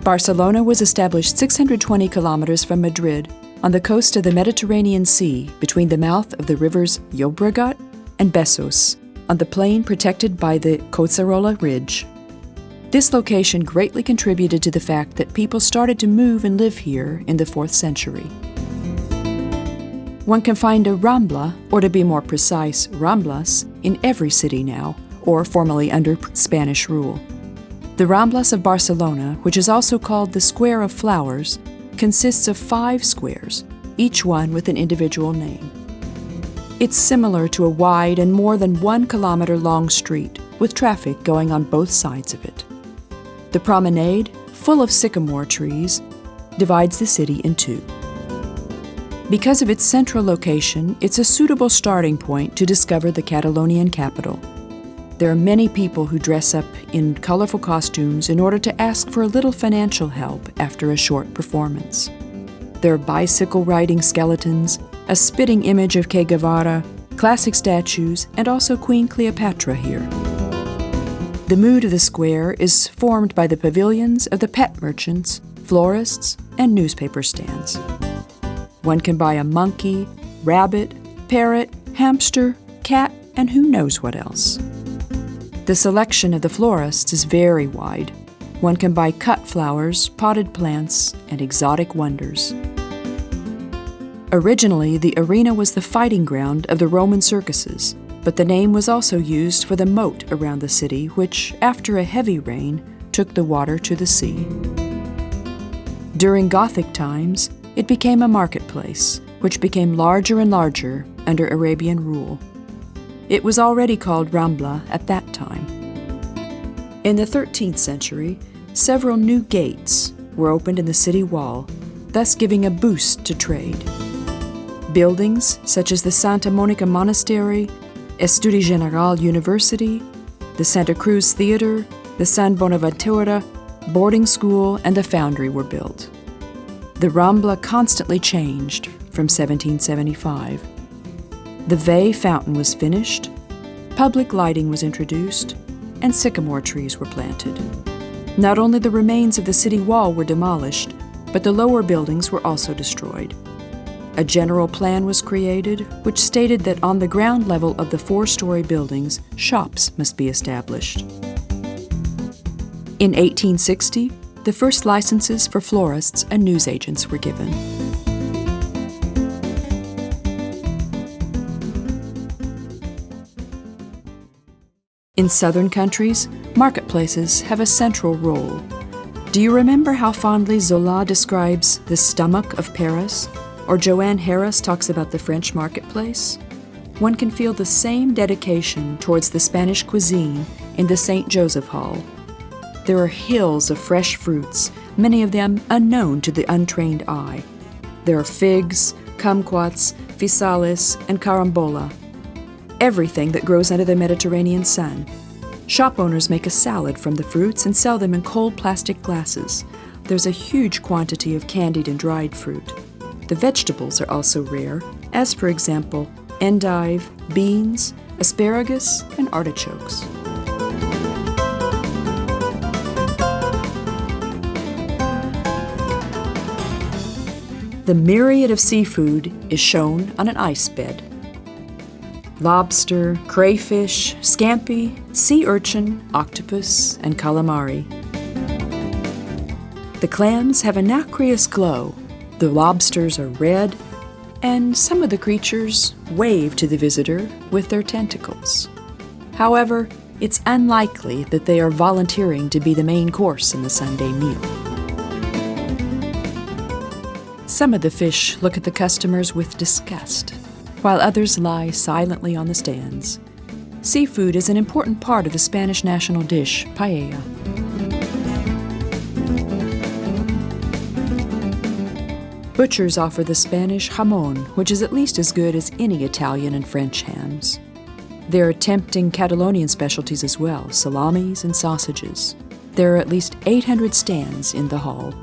Barcelona was established 620 kilometers from Madrid on the coast of the Mediterranean Sea between the mouth of the rivers Llobregat and Besòs, on the plain protected by the Collserola Ridge. This location greatly contributed to the fact that people started to move and live here in the 4th century. One can find a Rambla, or to be more precise, Ramblas, in every city now, or formerly under Spanish rule. The Ramblas of Barcelona, which is also called the Square of Flowers, consists of 5 squares, each one with an individual name. It's similar to a wide and more than 1 kilometer long street, with traffic going on both sides of it. The promenade, full of sycamore trees, divides the city in 2. Because of its central location, it's a suitable starting point to discover the Catalonian capital. There are many people who dress up in colorful costumes in order to ask for a little financial help after a short performance. There are bicycle-riding skeletons, a spitting image of Che Guevara, classic statues, and also Queen Cleopatra here. The mood of the square is formed by the pavilions of the pet merchants, florists, and newspaper stands. One can buy a monkey, rabbit, parrot, hamster, cat, and who knows what else. The selection of the florists is very wide. One can buy cut flowers, potted plants, and exotic wonders. Originally, the arena was the fighting ground of the Roman circuses, but the name was also used for the moat around the city, which, after a heavy rain, took the water to the sea. During Gothic times, it became a marketplace, which became larger and larger under Arabian rule. It was already called Rambla at that time. In the 13th century, several new gates were opened in the city wall, thus giving a boost to trade. Buildings such as the Santa Monica Monastery, Estudi General University, the Santa Cruz Theater, the San Bonaventura boarding school, and the foundry were built. The Rambla constantly changed from 1775. The Vey fountain was finished, public lighting was introduced, and sycamore trees were planted. Not only the remains of the city wall were demolished, but the lower buildings were also destroyed. A general plan was created, which stated that on the ground level of the 4-story buildings, shops must be established. In 1860, the first licenses for florists and newsagents were given. In southern countries, marketplaces have a central role. Do you remember how fondly Zola describes the stomach of Paris? Or Joanne Harris talks about the French marketplace? One can feel the same dedication towards the Spanish cuisine in the St. Joseph Hall. There are hills of fresh fruits, many of them unknown to the untrained eye. There are figs, kumquats, fisales, and carambola. Everything that grows under the Mediterranean sun. Shop owners make a salad from the fruits and sell them in cold plastic glasses. There's a huge quantity of candied and dried fruit. The vegetables are also rare, as for example, endive, beans, asparagus, and artichokes. The myriad of seafood is shown on an ice bed. Lobster, crayfish, scampi, sea urchin, octopus, and calamari. The clams have a nacreous glow, the lobsters are red, and some of the creatures wave to the visitor with their tentacles. However, it's unlikely that they are volunteering to be the main course in the Sunday meal. Some of the fish look at the customers with disgust, while others lie silently on the stands. Seafood is an important part of the Spanish national dish, paella. Butchers offer the Spanish jamón, which is at least as good as any Italian and French hams. There are tempting Catalonian specialties as well, salamis and sausages. There are at least 800 stands in the hall.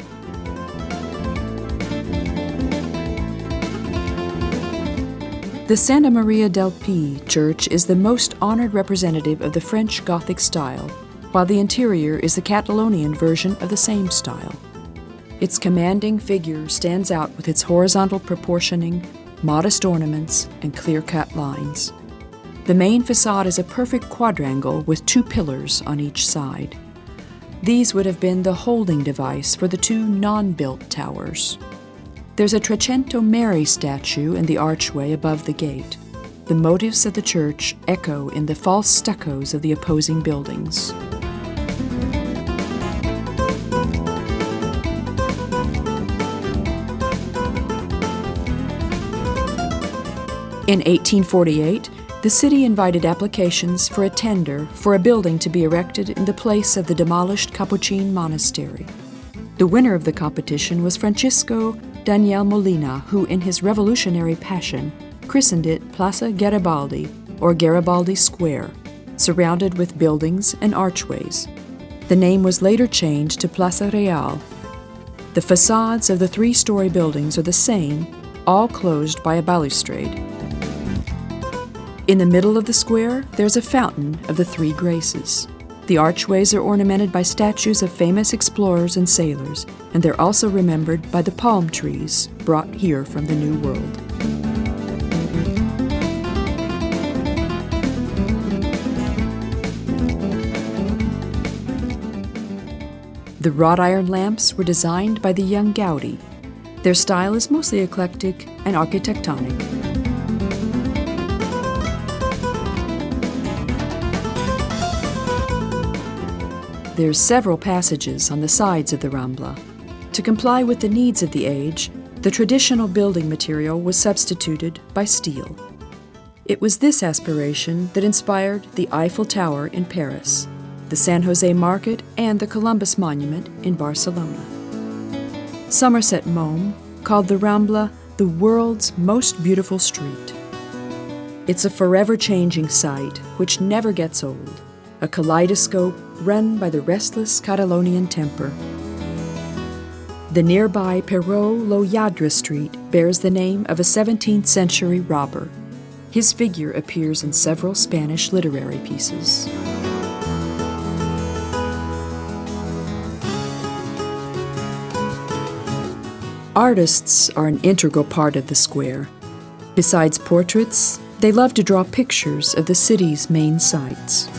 The Santa Maria del Pi church is the most honored representative of the French Gothic style, while the interior is the Catalonian version of the same style. Its commanding figure stands out with its horizontal proportioning, modest ornaments, and clear-cut lines. The main facade is a perfect quadrangle with 2 pillars on each side. These would have been the holding device for the 2 non-built towers. There's a Trecento Mary statue in the archway above the gate. The motifs of the church echo in the false stuccos of the opposing buildings. In 1848, the city invited applications for a tender for a building to be erected in the place of the demolished Capuchin monastery. The winner of the competition was Francisco Daniel Molina, who, in his revolutionary passion, christened it Plaza Garibaldi, or Garibaldi Square, surrounded with buildings and archways. The name was later changed to Plaza Real. The facades of the 3-story buildings are the same, all closed by a balustrade. In the middle of the square, there's a fountain of the 3 Graces. The archways are ornamented by statues of famous explorers and sailors, and they're also remembered by the palm trees brought here from the New World. The wrought iron lamps were designed by the young Gaudi. Their style is mostly eclectic and architectonic. There's several passages on the sides of the Rambla. To comply with the needs of the age, the traditional building material was substituted by steel. It was this aspiration that inspired the Eiffel Tower in Paris, the San Jose Market, and the Columbus Monument in Barcelona. Somerset Maugham called the Rambla the world's most beautiful street. It's a forever-changing sight which never gets old, a kaleidoscope run by the restless Catalonian temper. The nearby Perot Lo Lladre Street bears the name of a 17th century robber. His figure appears in several Spanish literary pieces. Artists are an integral part of the square. Besides portraits, they love to draw pictures of the city's main sights.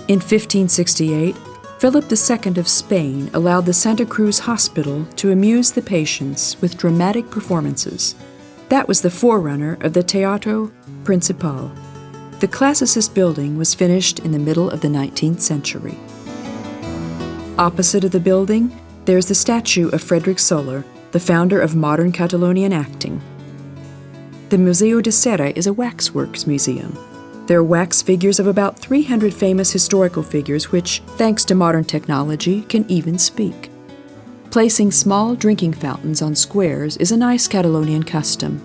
In 1568, Philip II of Spain allowed the Santa Cruz Hospital to amuse the patients with dramatic performances. That was the forerunner of the Teatro Principal. The classicist building was finished in the middle of the 19th century. Opposite of the building, there's the statue of Frederick Soler, the founder of modern Catalonian acting. The Museo de Cera is a waxworks museum. There are wax figures of about 300 famous historical figures which, thanks to modern technology, can even speak. Placing small drinking fountains on squares is a nice Catalonian custom.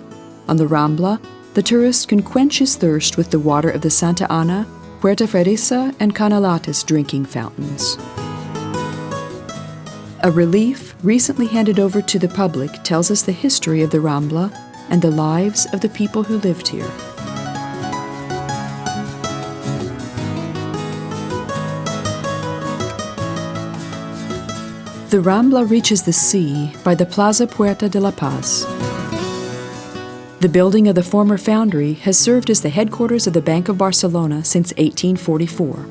On the Rambla, the tourist can quench his thirst with the water of the Santa Ana, Puerta Fredisa, and Canalates drinking fountains. A relief recently handed over to the public tells us the history of the Rambla and the lives of the people who lived here. The Rambla reaches the sea by the Plaza Puerta de la Paz. The building of the former foundry has served as the headquarters of the Bank of Barcelona since 1844.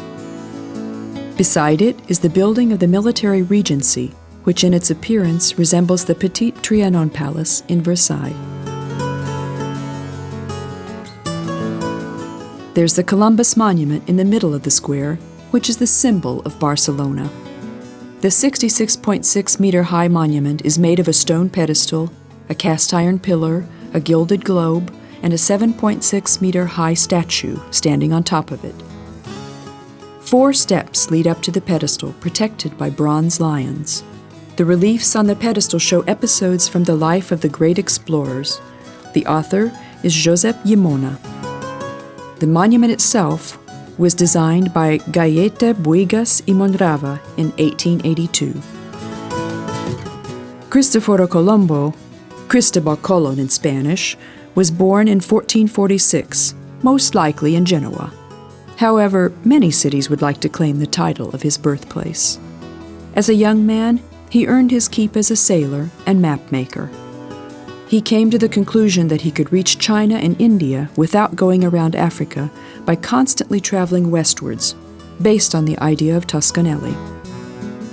Beside it is the building of the Military Regency, which in its appearance resembles the Petit Trianon Palace in Versailles. There's the Columbus Monument in the middle of the square, which is the symbol of Barcelona. The 66.6-meter-high monument is made of a stone pedestal, a cast-iron pillar, a gilded globe, and a 7.6-meter-high statue standing on top of it. 4 steps lead up to the pedestal, protected by bronze lions. The reliefs on the pedestal show episodes from the life of the great explorers. The author is José Llimona. The monument itself was designed by Galleta Buigas y Mondrava in 1882. Cristoforo Colombo, Cristobal Colon in Spanish, was born in 1446, most likely in Genoa. However, many cities would like to claim the title of his birthplace. As a young man, he earned his keep as a sailor and mapmaker. He came to the conclusion that he could reach China and India without going around Africa by constantly traveling westwards, based on the idea of Toscanelli.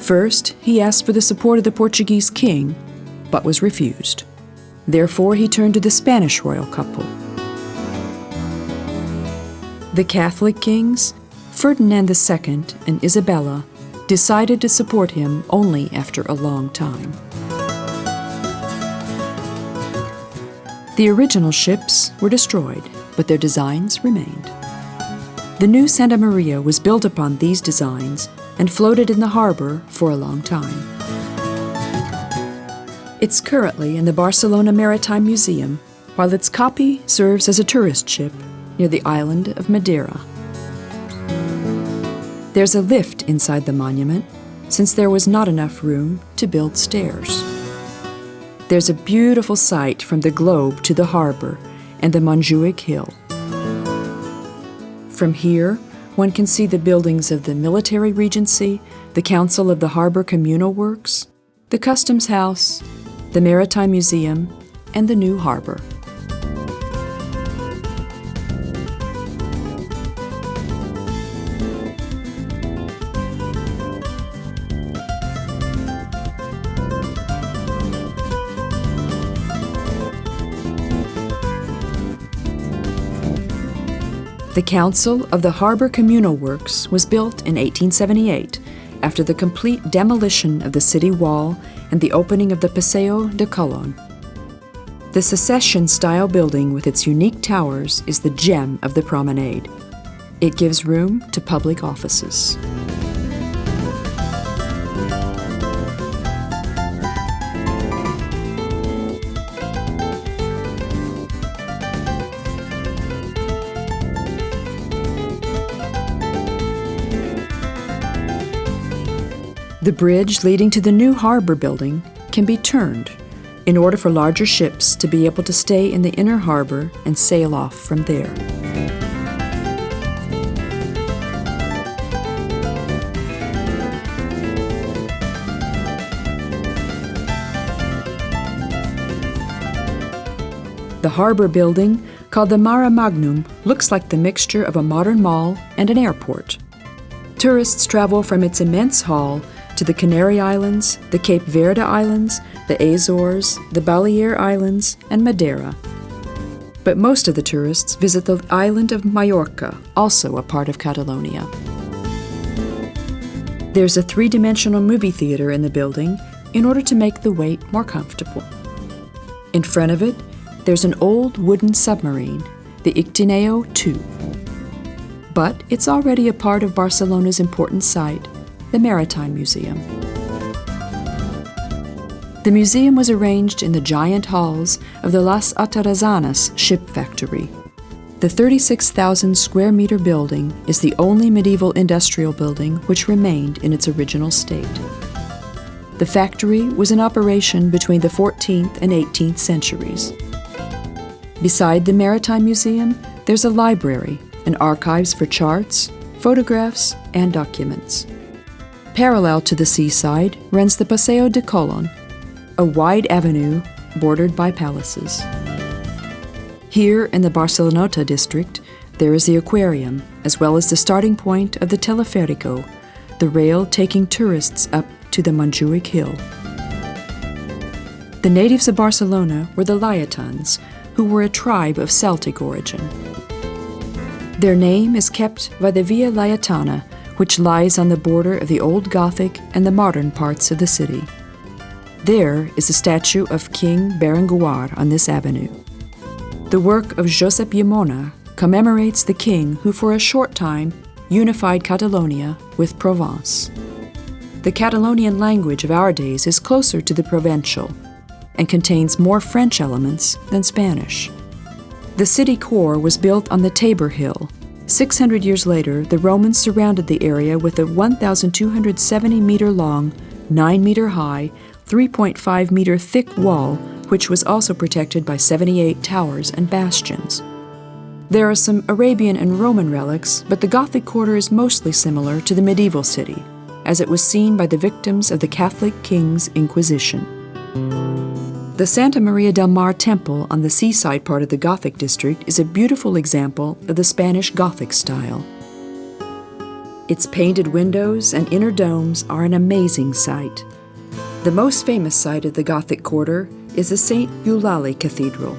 First, he asked for the support of the Portuguese king, but was refused. Therefore, he turned to the Spanish royal couple. The Catholic kings, Ferdinand II and Isabella, decided to support him only after a long time. The original ships were destroyed, but their designs remained. The new Santa Maria was built upon these designs and floated in the harbor for a long time. It's currently in the Barcelona Maritime Museum, while its copy serves as a tourist ship near the island of Madeira. There's a lift inside the monument, since there was not enough room to build stairs. There's a beautiful sight from the globe to the harbor and the Montjuich hill. From here, one can see the buildings of the Military Regency, the Council of the Harbor Communal Works, the Customs House, the Maritime Museum, and the new harbor. The Council of the Harbor Communal Works was built in 1878 after the complete demolition of the city wall and the opening of the Paseo de Colón. The Secession-style building with its unique towers is the gem of the promenade. It gives room to public offices. The bridge leading to the new harbor building can be turned in order for larger ships to be able to stay in the inner harbor and sail off from there. The harbor building, called the Mare Magnum, looks like the mixture of a modern mall and an airport. Tourists travel from its immense hall to the Canary Islands, the Cape Verde Islands, the Azores, the Balear Islands, and Madeira. But most of the tourists visit the island of Majorca, also a part of Catalonia. There's a three-dimensional movie theater in the building in order to make the wait more comfortable. In front of it, there's an old wooden submarine, the Ictineo II. But it's already a part of Barcelona's important site, the Maritime Museum. The museum was arranged in the giant halls of the Las Atarazanas ship factory. The 36,000 square meter building is the only medieval industrial building which remained in its original state. The factory was in operation between the 14th and 18th centuries. Beside the Maritime Museum, there's a library and archives for charts, photographs, and documents. Parallel to the seaside runs the Paseo de Colón, a wide avenue bordered by palaces. Here in the Barceloneta district, there is the aquarium, as well as the starting point of the Teleférico, the rail taking tourists up to the Montjuich hill. The natives of Barcelona were the Laietans, who were a tribe of Celtic origin. Their name is kept by the Via Laietana, which lies on the border of the old Gothic and the modern parts of the city. There is a statue of King Berenguer on this avenue. The work of José commemorates the king who for a short time unified Catalonia with Provence. The Catalonian language of our days is closer to the Provençal and contains more French elements than Spanish. The city core was built on the Tabor Hill. 600 years later, the Romans surrounded the area with a 1,270-meter-long, 9-meter-high, 3.5-meter thick wall, which was also protected by 78 towers and bastions. There are some Arabian and Roman relics, but the Gothic quarter is mostly similar to the medieval city, as it was seen by the victims of the Catholic King's Inquisition. The Santa Maria del Mar temple on the seaside part of the Gothic district is a beautiful example of the Spanish Gothic style. Its painted windows and inner domes are an amazing sight. The most famous site of the Gothic quarter is the St. Eulalia Cathedral.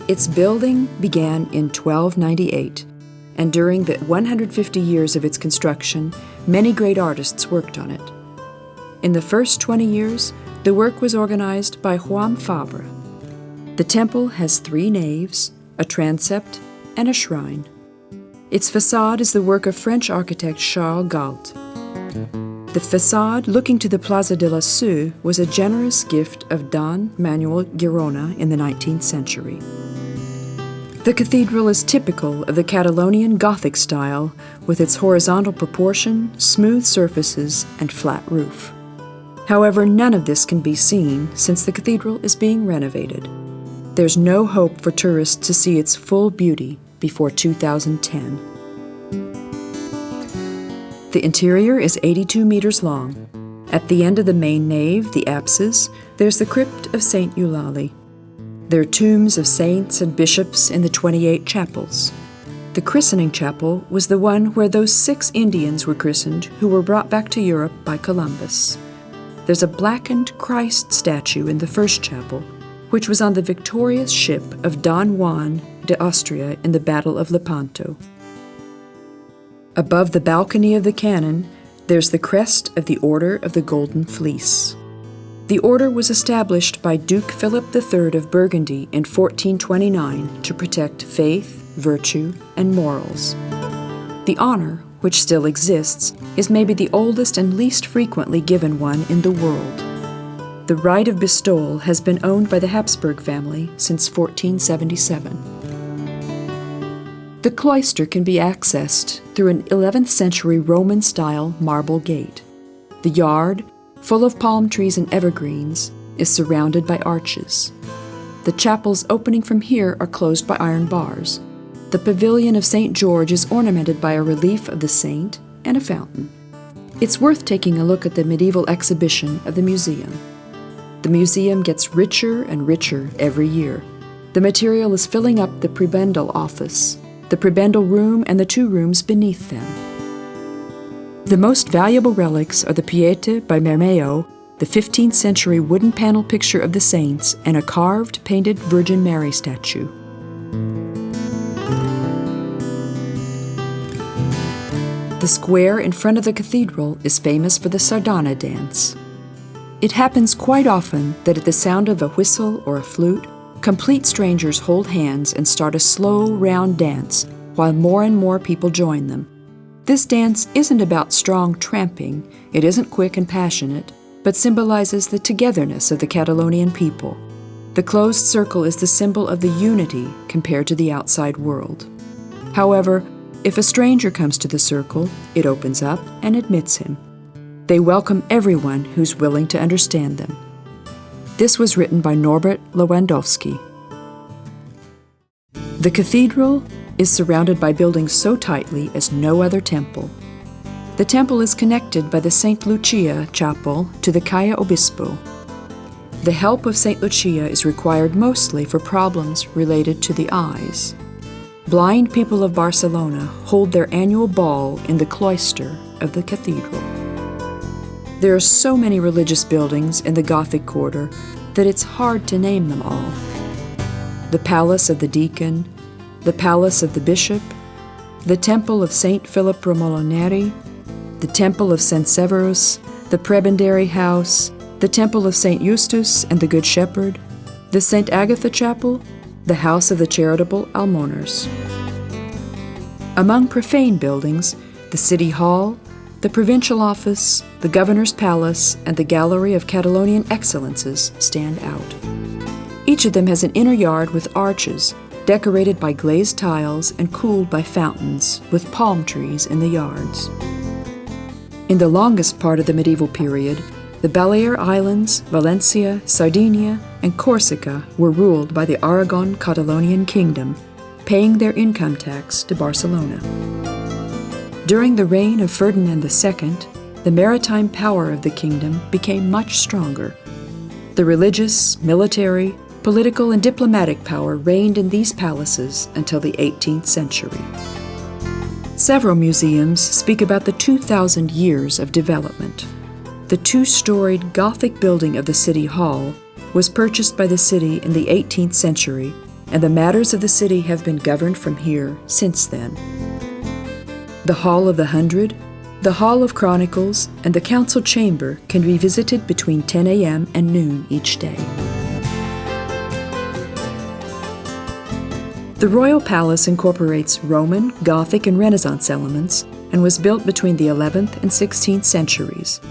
Its building began in 1298, and during the 150 years of its construction, many great artists worked on it. In the first 20 years, the work was organized by Juan Fabra. The temple has 3 naves, a transept, and a shrine. Its facade is the work of French architect Charles Gaudi. The facade looking to the Plaza de la Seu was a generous gift of Don Manuel Girona in the 19th century. The cathedral is typical of the Catalonian Gothic style with its horizontal proportion, smooth surfaces, and flat roof. However, none of this can be seen since the cathedral is being renovated. There's no hope for tourists to see its full beauty before 2010. The interior is 82 meters long. At the end of the main nave, the apsis, there's the crypt of St. Eulalia. There are tombs of saints and bishops in the 28 chapels. The christening chapel was the one where those 6 Indians were christened who were brought back to Europe by Columbus. There's a blackened Christ statue in the first chapel, which was on the victorious ship of Don Juan de Austria in the Battle of Lepanto. Above the balcony of the cannon, there's the crest of the Order of the Golden Fleece. The order was established by Duke Philip III of Burgundy in 1429 to protect faith, virtue, and morals. The honor, which still exists, is maybe the oldest and least frequently given one in the world. The right of bestowal has been owned by the Habsburg family since 1477. The cloister can be accessed through an 11th century Roman-style marble gate. The yard, full of palm trees and evergreens, is surrounded by arches. The chapels opening from here are closed by iron bars. The pavilion of St. George is ornamented by a relief of the saint and a fountain. It's worth taking a look at the medieval exhibition of the museum. The museum gets richer and richer every year. The material is filling up the prebendal office, the prebendal room, and the 2 rooms beneath them. The most valuable relics are the Piete by Mermeo, the 15th century wooden panel picture of the saints, and a carved, painted Virgin Mary statue. The square in front of the cathedral is famous for the Sardana dance. It happens quite often that at the sound of a whistle or a flute, complete strangers hold hands and start a slow, round dance, while more and more people join them. This dance isn't about strong tramping, it isn't quick and passionate, but symbolizes the togetherness of the Catalonian people. The closed circle is the symbol of the unity compared to the outside world. However, if a stranger comes to the circle, it opens up and admits him. They welcome everyone who's willing to understand them. This was written by Norbert Lewandowski. The cathedral is surrounded by buildings so tightly as no other temple. The temple is connected by the St. Lucia chapel to the Calle Obispo. The help of St. Lucia is required mostly for problems related to the eyes. Blind people of Barcelona hold their annual ball in the cloister of the cathedral. There are so many religious buildings in the Gothic quarter that it's hard to name them all. The Palace of the Deacon, the Palace of the Bishop, the Temple of St. Philip Romolineri, the Temple of St. Severus, the Prebendary House, the Temple of St. Eustace and the Good Shepherd, the St. Agatha Chapel, the House of the Charitable Almoners. Among profane buildings, the City Hall, the Provincial Office, the Governor's Palace, and the Gallery of Catalonian Excellences stand out. Each of them has an inner yard with arches, decorated by glazed tiles and cooled by fountains, with palm trees in the yards. In the longest part of the medieval period, the Balear Islands, Valencia, Sardinia, and Corsica were ruled by the Aragon Catalonian Kingdom, paying their income tax to Barcelona. During the reign of Ferdinand II, the maritime power of the kingdom became much stronger. The religious, military, political, and diplomatic power reigned in these palaces until the 18th century. Several museums speak about the 2,000 years of development. The two-storied Gothic building of the City Hall was purchased by the city in the 18th century, and the matters of the city have been governed from here since then. The Hall of the Hundred, the Hall of Chronicles, and the Council Chamber can be visited between 10 a.m. and noon each day. The Royal Palace incorporates Roman, Gothic, and Renaissance elements and was built between the 11th and 16th centuries.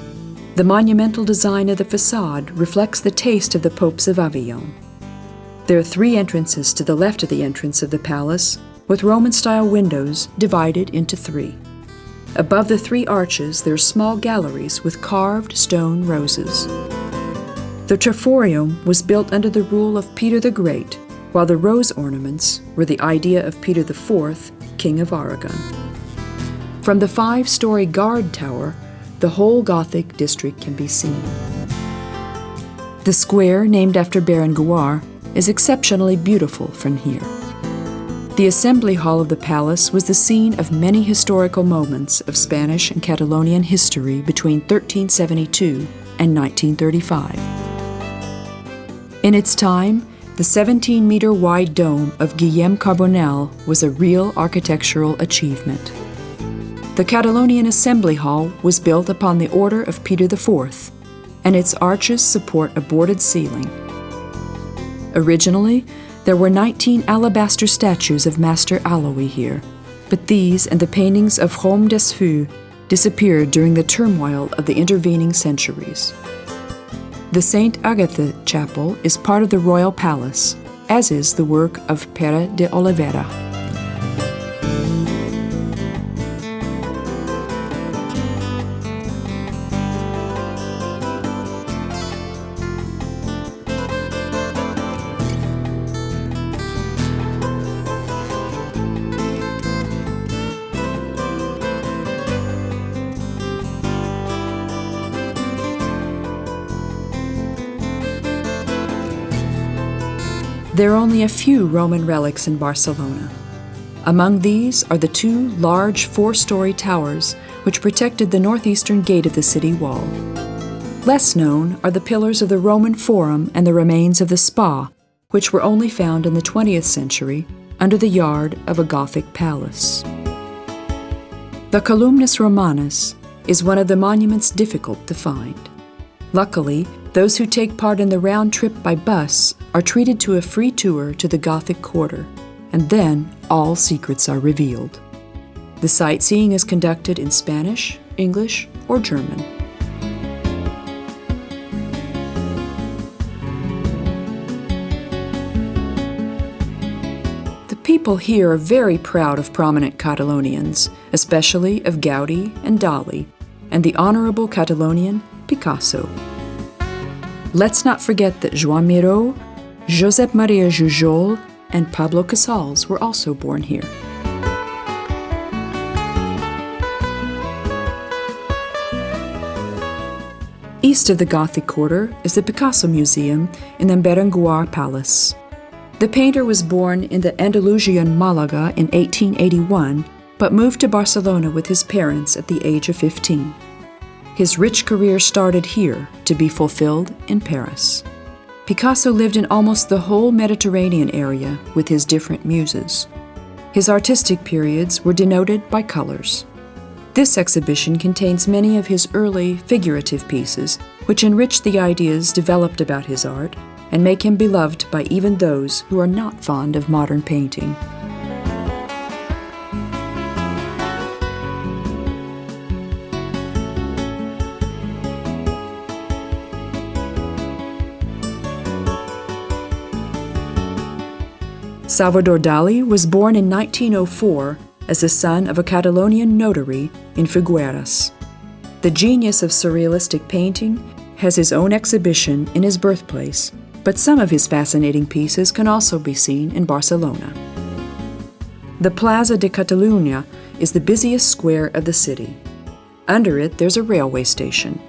The monumental design of the facade reflects the taste of the popes of Avignon. There are 3 entrances to the left of the entrance of the palace, with Roman-style windows divided into 3. Above the 3 arches there are small galleries with carved stone roses. The Triforium was built under the rule of Peter the Great, while the rose ornaments were the idea of Peter IV, King of Aragon. From the 5-story guard tower, the whole Gothic district can be seen. The square, named after Berenguer, is exceptionally beautiful from here. The assembly hall of the palace was the scene of many historical moments of Spanish and Catalonian history between 1372 and 1935. In its time, the 17-meter-wide dome of Guillem Carbonell was a real architectural achievement. The Catalonian Assembly Hall was built upon the order of Peter IV, and its arches support a boarded ceiling. Originally, there were 19 alabaster statues of Master Alloy here, but these and the paintings of Rome des Feux disappeared during the turmoil of the intervening centuries. The St. Agatha Chapel is part of the Royal Palace, as is the work of Pere de Oliveira. There are only a few Roman relics in Barcelona. Among these are the 2 large 4-story towers which protected the northeastern gate of the city wall. Less known are the pillars of the Roman Forum and the remains of the Spa, which were only found in the 20th century under the yard of a Gothic palace. The Columnus Romanus is one of the monuments difficult to find. Luckily, those who take part in the round trip by bus are treated to a free tour to the Gothic quarter, and then all secrets are revealed. The sightseeing is conducted in Spanish, English, or German. The people here are very proud of prominent Catalonians, especially of Gaudi and Dali, and the honorable Catalonian Picasso. Let's not forget that Joan Miró, Josep Maria Jujol, and Pablo Casals were also born here. East of the Gothic quarter is the Picasso Museum in the Berenguer Palace. The painter was born in the Andalusian Malaga in 1881, but moved to Barcelona with his parents at the age of 15. His rich career started here to be fulfilled in Paris. Picasso lived in almost the whole Mediterranean area with his different muses. His artistic periods were denoted by colors. This exhibition contains many of his early figurative pieces, which enrich the ideas developed about his art and make him beloved by even those who are not fond of modern painting. Salvador Dali was born in 1904 as the son of a Catalonian notary in Figueres. The genius of surrealistic painting has his own exhibition in his birthplace, but some of his fascinating pieces can also be seen in Barcelona. The Plaza de Catalunya is the busiest square of the city. Under it, there's a railway station.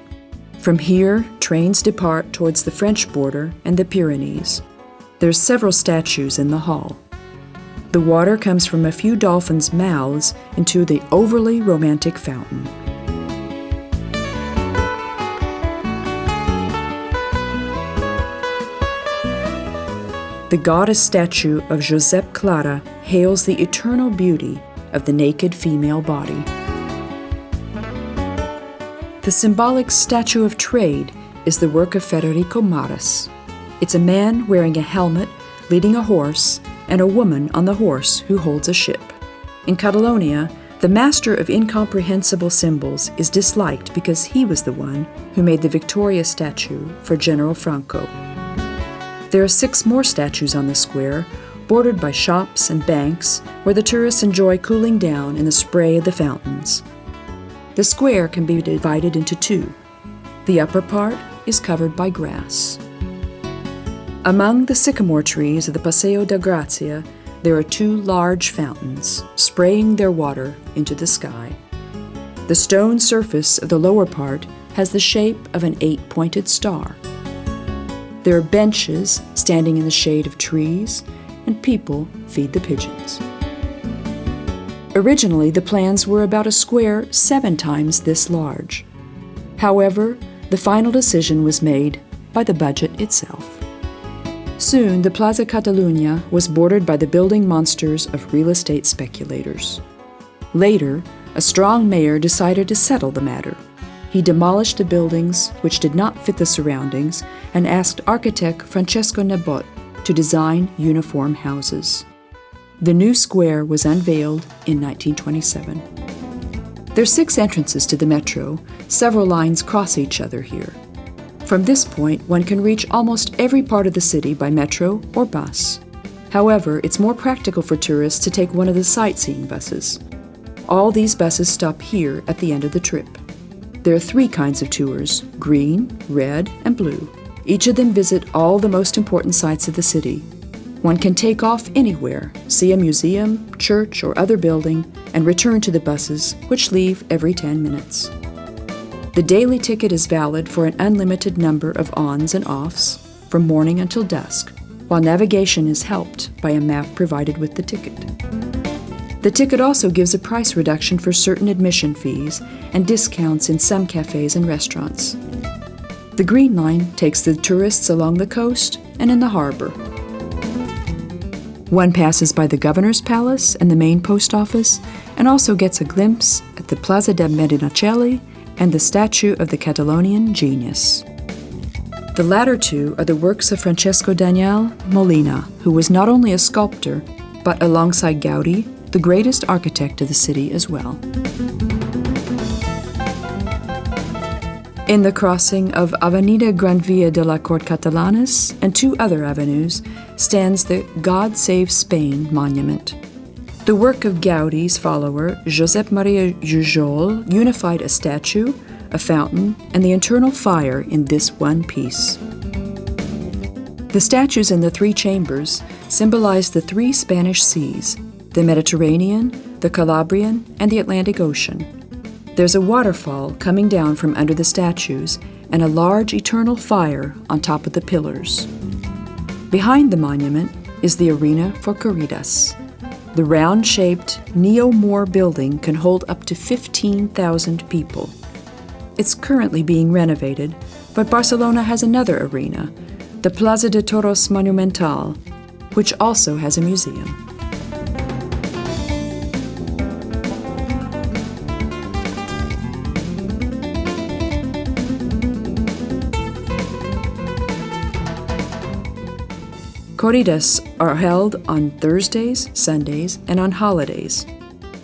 From here, trains depart towards the French border and the Pyrenees. There's several statues in the hall. The water comes from a few dolphins' mouths into the overly romantic fountain. The goddess statue of José Clara hails the eternal beauty of the naked female body. The symbolic statue of trade is the work of Federico Maras. It's a man wearing a helmet, leading a horse, and a woman on the horse who holds a ship. In Catalonia, the master of incomprehensible symbols is disliked because he was the one who made the Victoria statue for General Franco. There are 6 more statues on the square, bordered by shops and banks where the tourists enjoy cooling down in the spray of the fountains. The square can be divided into 2. The upper part is covered by grass. Among the sycamore trees of the Paseo da Grazia, there are 2 large fountains, spraying their water into the sky. The stone surface of the lower part has the shape of an 8-pointed star. There are benches standing in the shade of trees, and people feed the pigeons. Originally, the plans were about a square 7 times this large. However, the final decision was made by the budget itself. Soon, the Plaza Catalunya was bordered by the building monsters of real estate speculators. Later, a strong mayor decided to settle the matter. He demolished the buildings which did not fit the surroundings and asked architect Francesco Nebot to design uniform houses. The new square was unveiled in 1927. There are 6 entrances to the metro. Several lines cross each other here. From this point, one can reach almost every part of the city by metro or bus. However, it's more practical for tourists to take one of the sightseeing buses. All these buses stop here at the end of the trip. There are 3 kinds of tours: green, red, and blue. Each of them visit all the most important sites of the city. One can take off anywhere, see a museum, church, or other building, and return to the buses, which leave every 10 minutes. The daily ticket is valid for an unlimited number of ons and offs, from morning until dusk, while navigation is helped by a map provided with the ticket. The ticket also gives a price reduction for certain admission fees and discounts in some cafes and restaurants. The Green Line takes the tourists along the coast and in the harbor. One passes by the Governor's Palace and the main post office, and also gets a glimpse at the Plaza de Medinaceli and the statue of the Catalonian genius. The latter 2 are the works of Francesco Daniel Molina, who was not only a sculptor, but alongside Gaudi, the greatest architect of the city as well. In the crossing of Avenida Gran Via de la Cort Catalanes and 2 other avenues stands the God Save Spain monument. The work of Gaudi's follower, Josep Maria Jujol, unified a statue, a fountain, and the internal fire in this one piece. The statues in the 3 chambers symbolize the 3 Spanish seas: the Mediterranean, the Calabrian, and the Atlantic Ocean. There's a waterfall coming down from under the statues and a large eternal fire on top of the pillars. Behind the monument is the arena for corridas. The round-shaped neo-Moor building can hold up to 15,000 people. It's currently being renovated, but Barcelona has another arena, the Plaza de Toros Monumental, which also has a museum. Corridas are held on Thursdays, Sundays, and on holidays.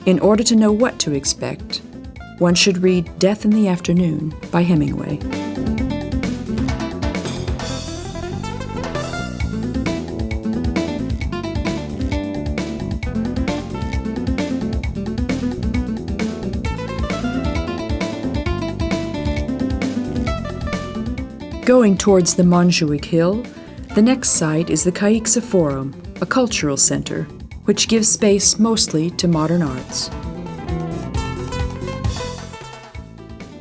In order to know what to expect, one should read Death in the Afternoon by Hemingway. Going towards the Montjuich hill, the next site is the Caixa Forum, a cultural center. which gives space mostly to modern arts.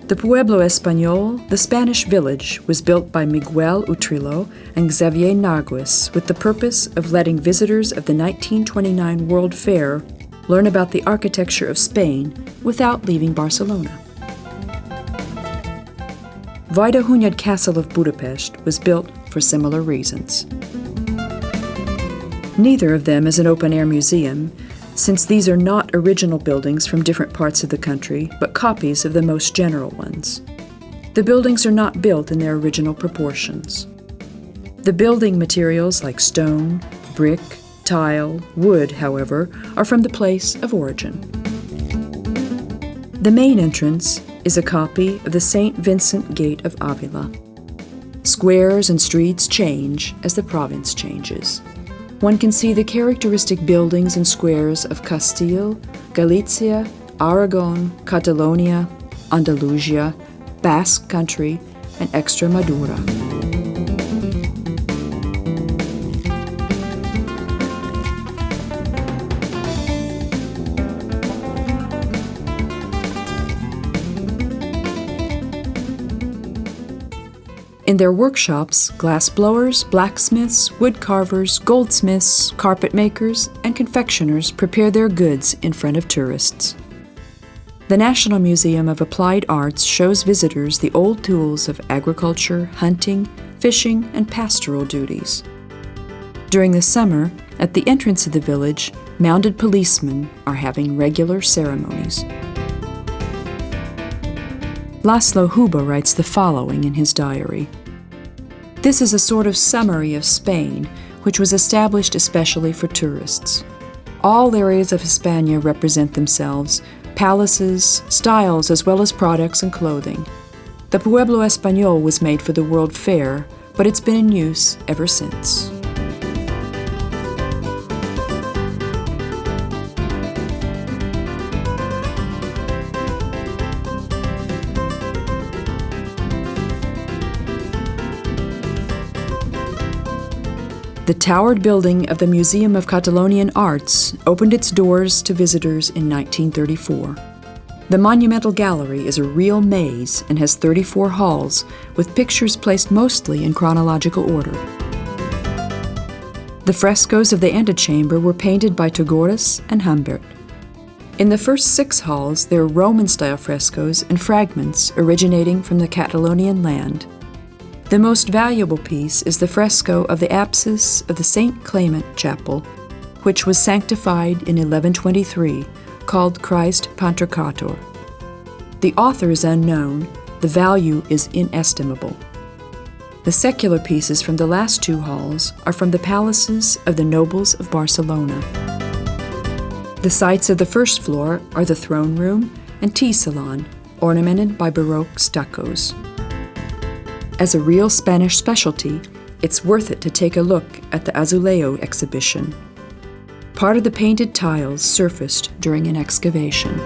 The Pueblo Espanyol, the Spanish village, was built by Miguel Utrillo and Xavier Narguez with the purpose of letting visitors of the 1929 World Fair learn about the architecture of Spain without leaving Barcelona. Vajdahunyad Castle of Budapest was built for similar reasons. Neither of them is an open-air museum, since these are not original buildings from different parts of the country, but copies of the most general ones. The buildings are not built in their original proportions. The building materials like stone, brick, tile, wood, however, are from the place of origin. The main entrance is a copy of the St. Vincent Gate of Avila. Squares and streets change as the province changes. One can see the characteristic buildings and squares of Castile, Galicia, Aragon, Catalonia, Andalusia, Basque Country, and Extremadura. In their workshops, glassblowers, blacksmiths, woodcarvers, goldsmiths, carpet makers, and confectioners prepare their goods in front of tourists. The National Museum of Applied Arts shows visitors the old tools of agriculture, hunting, fishing, and pastoral duties. During the summer, at the entrance of the village, mounted policemen are having regular ceremonies. Laszlo Huba writes the following in his diary. This is a sort of summary of Spain, which was established especially for tourists. All areas of Hispania represent themselves, palaces, styles, as well as products and clothing. The Pueblo Espanyol was made for the World Fair, but it's been in use ever since. The towered building of the Museum of Catalonian Arts opened its doors to visitors in 1934. The monumental gallery is a real maze and has 34 halls, with pictures placed mostly in chronological order. The frescoes of the antechamber were painted by Togoras and Humbert. In the first 6 halls, there are Roman-style frescoes and fragments originating from the Catalonian land. The most valuable piece is the fresco of the apsis of the St. Clement Chapel, which was sanctified in 1123, called Christ Pantocrator. The author is unknown, the value is inestimable. The secular pieces from the last 2 halls are from the palaces of the nobles of Barcelona. The sites of the first floor are the throne room and tea salon, ornamented by Baroque stuccos. As a real Spanish specialty, it's worth it to take a look at the Azulejo exhibition. Part of the painted tiles surfaced during an excavation.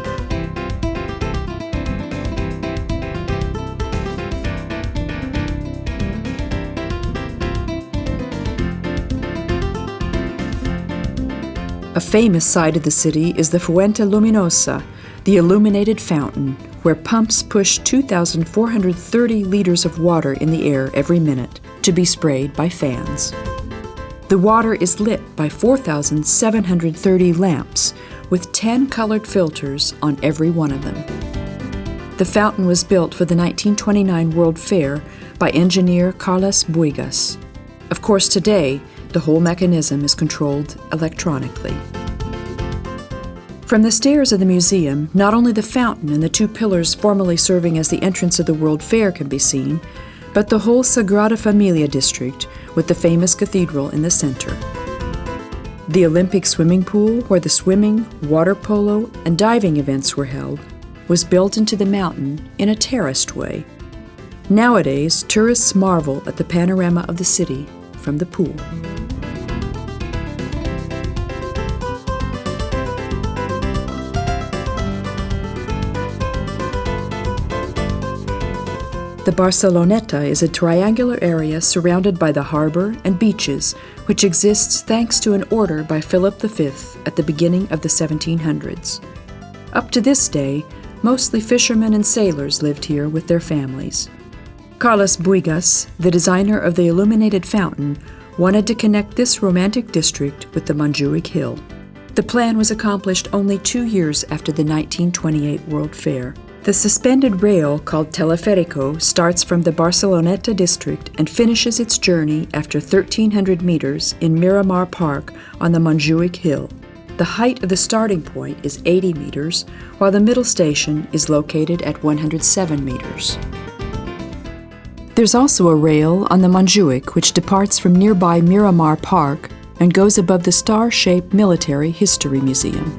A famous site of the city is the Fuente Luminosa, the illuminated fountain, where pumps push 2,430 liters of water in the air every minute to be sprayed by fans. The water is lit by 4,730 lamps, with 10 colored filters on every one of them. The fountain was built for the 1929 World Fair by engineer Carlos Buigas. Of course, today, the whole mechanism is controlled electronically. From the stairs of the museum, not only the fountain and the 2 pillars formerly serving as the entrance of the World Fair can be seen, but the whole Sagrada Familia district, with the famous cathedral in the center. The Olympic swimming pool, where the swimming, water polo, and diving events were held, was built into the mountain in a terraced way. Nowadays, tourists marvel at the panorama of the city from the pool. The Barceloneta is a triangular area surrounded by the harbor and beaches, which exists thanks to an order by Philip V at the beginning of the 1700s. Up to this day, mostly fishermen and sailors lived here with their families. Carlos Buigas, the designer of the illuminated fountain, wanted to connect this romantic district with the Montjuich Hill. The plan was accomplished only 2 years after the 1928 World Fair. The suspended rail called Teleférico starts from the Barceloneta district and finishes its journey after 1,300 meters in Miramar Park on the Montjuich Hill. The height of the starting point is 80 meters, while the middle station is located at 107 meters. There's also a rail on the Montjuich which departs from nearby Miramar Park and goes above the star-shaped Military History Museum.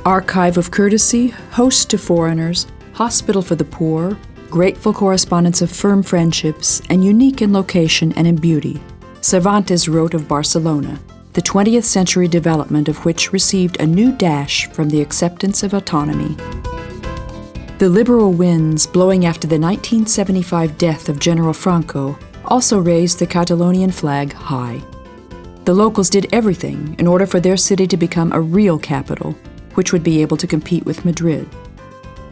Archive of Courtesy, Host to Foreigners, Hospital for the Poor, Grateful Correspondence of Firm Friendships, and unique in location and in beauty, Cervantes wrote of Barcelona, the 20th century development of which received a new dash from the acceptance of autonomy. The liberal winds blowing after the 1975 death of General Franco also raised the Catalonian flag high. The locals did everything in order for their city to become a real capital, which would be able to compete with Madrid.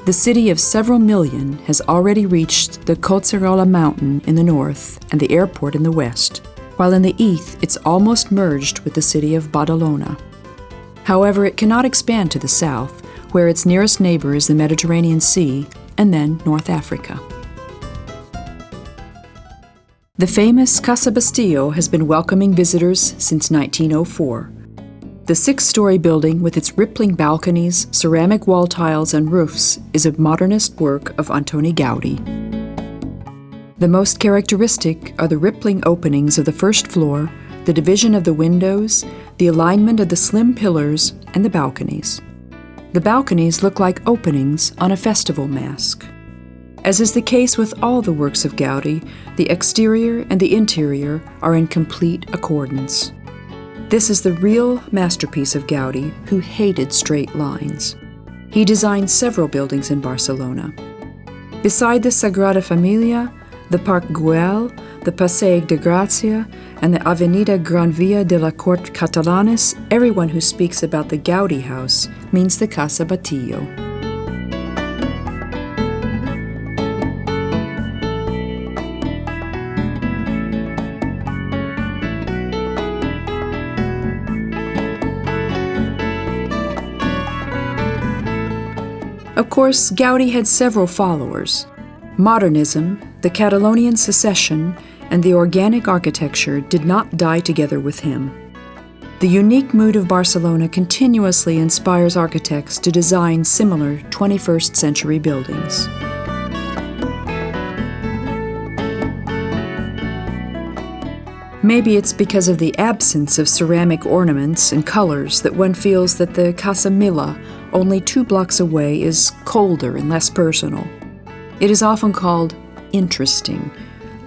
The city of several million has already reached the Cosyest mountain in the north and the airport in the west, while in the east it's almost merged with the city of Badalona. However, it cannot expand to the south, where its nearest neighbor is the Mediterranean Sea, and then North Africa. The famous Casa Bastillo has been welcoming visitors since 1904. The 6-story building with its rippling balconies, ceramic wall tiles, and roofs is a modernist work of Antoni Gaudi. The most characteristic are the rippling openings of the first floor, the division of the windows, the alignment of the slim pillars, and the balconies. The balconies look like openings on a festival mask. As is the case with all the works of Gaudi, the exterior and the interior are in complete accordance. This is the real masterpiece of Gaudi, who hated straight lines. He designed several buildings in Barcelona. Beside the Sagrada Familia, the Parc Güell, the Passeig de Gràcia, and the Avenida Gran Via de la Cort Catalanes, everyone who speaks about the Gaudi house means the Casa Bastillo. Of course, Gaudi had several followers. Modernism, the Catalonian secession, and the organic architecture did not die together with him. The unique mood of Barcelona continuously inspires architects to design similar 21st century buildings. Maybe it's because of the absence of ceramic ornaments and colors that one feels that the Casa Milla, only 2 blocks away, is colder and less personal. It is often called interesting,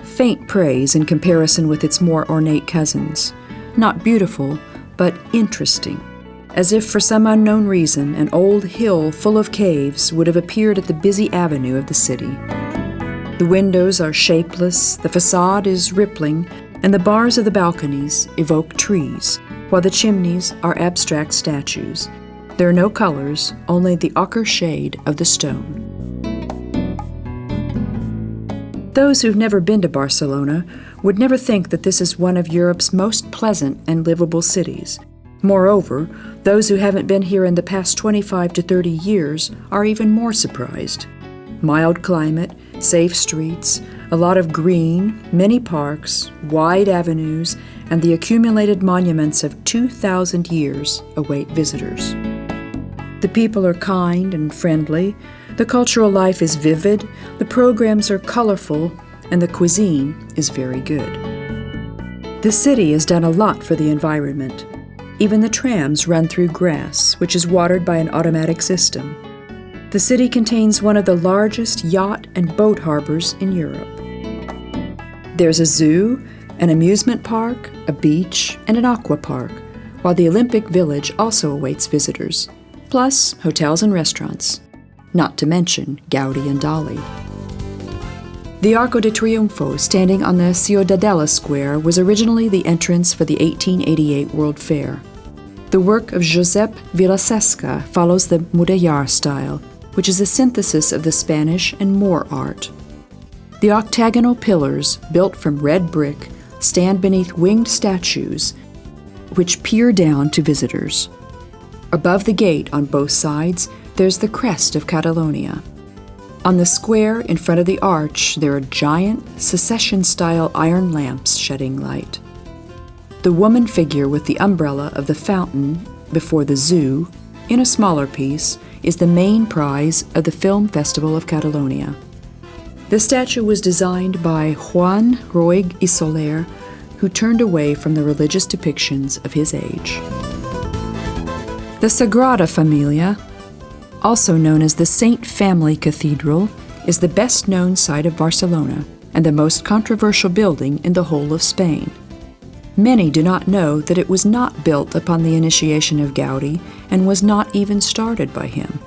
faint praise in comparison with its more ornate cousins. Not beautiful, but interesting, as if for some unknown reason an old hill full of caves would have appeared at the busy avenue of the city. The windows are shapeless, the facade is rippling, and the bars of the balconies evoke trees, while the chimneys are abstract statues. There are no colors, only the ochre shade of the stone. Those who've never been to Barcelona would never think that this is one of Europe's most pleasant and livable cities. Moreover, those who haven't been here in the past 25 to 30 years are even more surprised. Mild climate, safe streets, a lot of green, many parks, wide avenues, and the accumulated monuments of 2,000 years await visitors. The people are kind and friendly, the cultural life is vivid, the programs are colorful, and the cuisine is very good. The city has done a lot for the environment. Even the trams run through grass, which is watered by an automatic system. The city contains one of the largest yacht and boat harbors in Europe. There's a zoo, an amusement park, a beach, and an aqua park, while the Olympic Village also awaits visitors, plus hotels and restaurants, not to mention Gaudi and Dali. The Arco de Triunfo, standing on the Ciudadela Square, was originally the entrance for the 1888 World Fair. The work of José Villasesca follows the Mudéjar style, which is a synthesis of the Spanish and Moor art. The octagonal pillars, built from red brick, stand beneath winged statues, which peer down to visitors. Above the gate on both sides, there's the crest of Catalonia. On the square in front of the arch, there are giant, secession-style iron lamps shedding light. The woman figure with the umbrella of the fountain before the zoo, in a smaller piece, is the main prize of the Film Festival of Catalonia. The statue was designed by Juan Roig y Soler, who turned away from the religious depictions of his age. The Sagrada Familia, also known as the Saint Family Cathedral, is the best-known site of Barcelona and the most controversial building in the whole of Spain. Many do not know that it was not built upon the initiation of Gaudi and was not even started by him.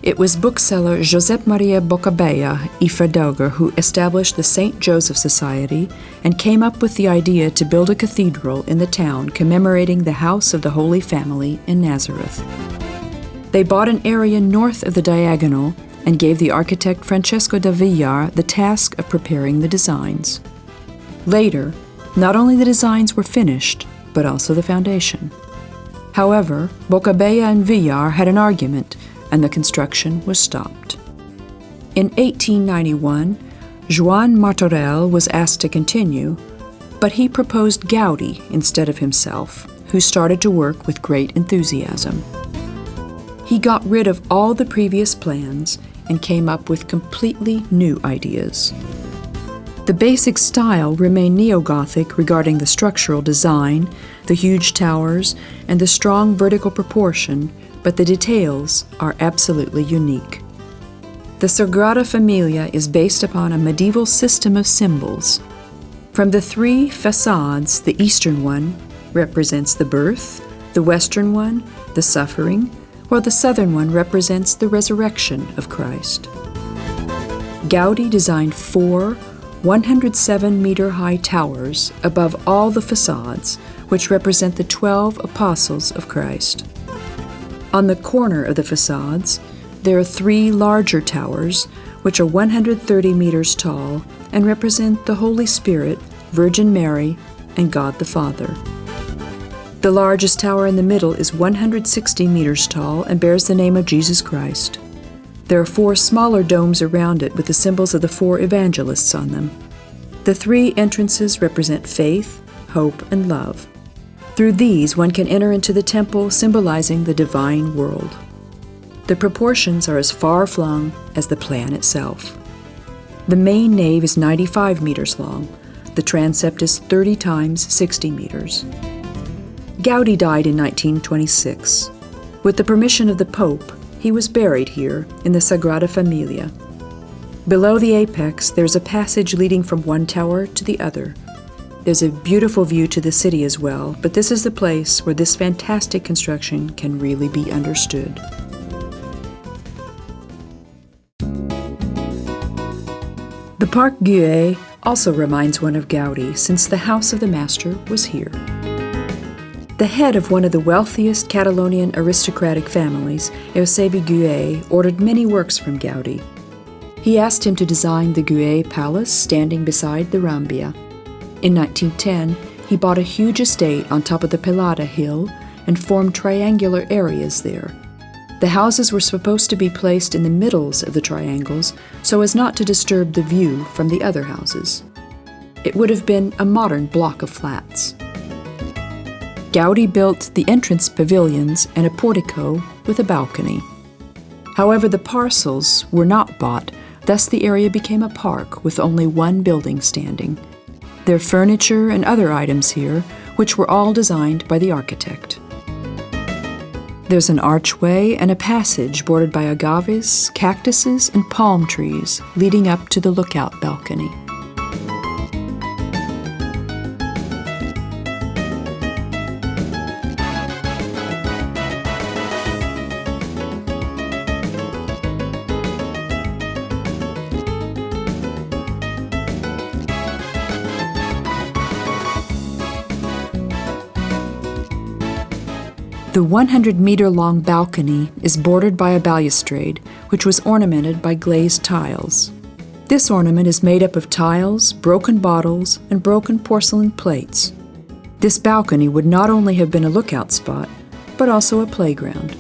It was bookseller Josep Maria Bocabella y Verdaguer who established the St. Joseph Society and came up with the idea to build a cathedral in the town commemorating the house of the Holy Family in Nazareth. They bought an area north of the diagonal and gave the architect Francesco da Villar the task of preparing the designs. Later, not only the designs were finished, but also the foundation. However, Bocabella and Villar had an argument, and the construction was stopped. In 1891, Joan Martorell was asked to continue, but he proposed Gaudi instead of himself, who started to work with great enthusiasm. He got rid of all the previous plans and came up with completely new ideas. The basic style remained neo-Gothic regarding the structural design, the huge towers, and the strong vertical proportion, but the details are absolutely unique. The Sagrada Familia is based upon a medieval system of symbols. From the three facades, the eastern one represents the birth, the western one, the suffering, while the southern one represents the resurrection of Christ. Gaudi designed 4 107-meter-high towers above all the facades, which represent the 12 apostles of Christ. On the corner of the facades, there are 3 larger towers, which are 130 meters tall and represent the Holy Spirit, Virgin Mary, and God the Father. The largest tower in the middle is 160 meters tall and bears the name of Jesus Christ. There are 4 smaller domes around it with the symbols of the 4 evangelists on them. The 3 entrances represent faith, hope, and love. Through these, one can enter into the temple symbolizing the divine world. The proportions are as far-flung as the plan itself. The main nave is 95 meters long. The transept is 30 times 60 meters. Gaudi died in 1926. With the permission of the Pope, he was buried here in the Sagrada Familia. Below the apex, there's a passage leading from one tower to the other. There's a beautiful view to the city as well, but this is the place where this fantastic construction can really be understood. The Parc Güell also reminds one of Gaudi, since the house of the master was here. The head of one of the wealthiest Catalonian aristocratic families, José Güell, ordered many works from Gaudi. He asked him to design the Güell Palace standing beside the Rambla. In 1910, he bought a huge estate on top of the Plaka hill and formed triangular areas there. The houses were supposed to be placed in the middles of the triangles so as not to disturb the view from the other houses. It would have been a modern block of flats. Gaudi built the entrance pavilions and a portico with a balcony. However, the parcels were not bought, thus the area became a park with only one building standing. There are furniture and other items here, which were all designed by the architect. There's an archway and a passage bordered by agaves, cactuses, and palm trees leading up to the lookout balcony. The 100-meter-long balcony is bordered by a balustrade, which was ornamented by glazed tiles. This ornament is made up of tiles, broken bottles, and broken porcelain plates. This balcony would not only have been a lookout spot, but also a playground.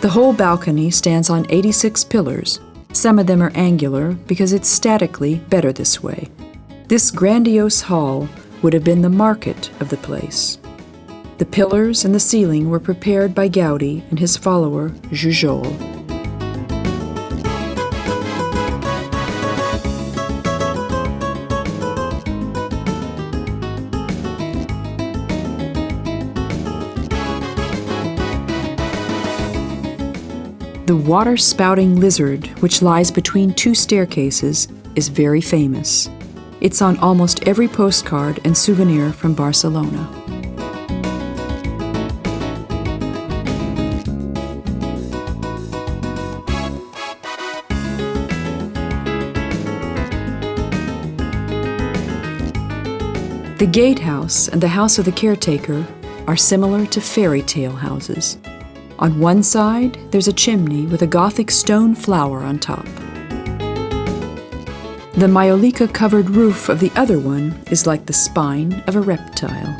The whole balcony stands on 86 pillars. Some of them are angular because it's statically better this way. This grandiose hall would have been the market of the place. The pillars and the ceiling were prepared by Gaudi and his follower, José. The water-spouting lizard, which lies between two staircases, is very famous. It's on almost every postcard and souvenir from Barcelona. The gatehouse and the house of the caretaker are similar to fairy tale houses. On one side, there's a chimney with a Gothic stone flower on top. The maiolica-covered roof of the other one is like the spine of a reptile.